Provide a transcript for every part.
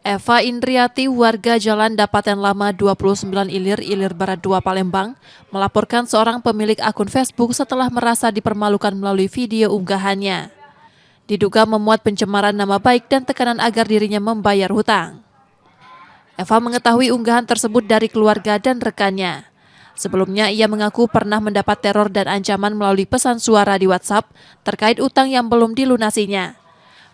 Eva Indriati, warga Jalan Dapaten Lama 29 Ilir Barat 2 Palembang, melaporkan seorang pemilik akun Facebook setelah merasa dipermalukan melalui video unggahannya. Diduga memuat pencemaran nama baik dan tekanan agar dirinya membayar hutang. Eva mengetahui unggahan tersebut dari keluarga dan rekannya. Sebelumnya ia mengaku pernah mendapat teror dan ancaman melalui pesan suara di WhatsApp terkait utang yang belum dilunasinya.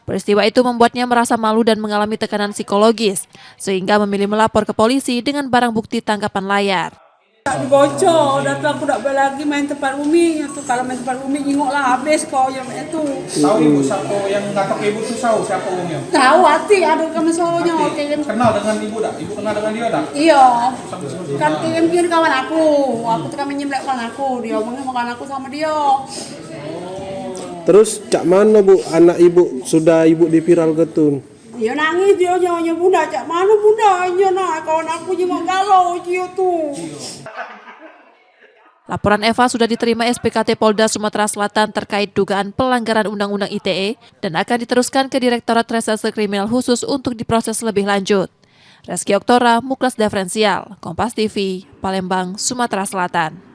Peristiwa itu membuatnya merasa malu dan mengalami tekanan psikologis, sehingga memilih melapor ke polisi dengan barang bukti tangkapan layar. Dibocor, dan aku tak boleh lagi main tempat Umi. Itu kalau main tempat Umi nyingoklah habis kau yang itu. Tahu ibu siapa yang nangkap ibu tu tahu siapa umumnya? Tahu hati ada kami soalnya. Kenal dengan ibu tak? Ibu kenal dengan dia tak? Iya. Kan kirim kawan aku. Aku tuh kami nyemplek kawan aku. Dia omongnya makan aku sama dia. Terus cak mana bu anak ibu sudah ibu diviral getun? Dia nangis dia nyanyi bunda cak mana bunda aja nak kawan aku cuma galau dia tuh. Laporan Eva sudah diterima SPKT Polda Sumatera Selatan terkait dugaan pelanggaran Undang-Undang ITE dan akan diteruskan ke Direktorat Reserse Kriminal Khusus untuk diproses lebih lanjut. Reski Oktora, Muklas Diferensial, Kompas TV, Palembang, Sumatera Selatan.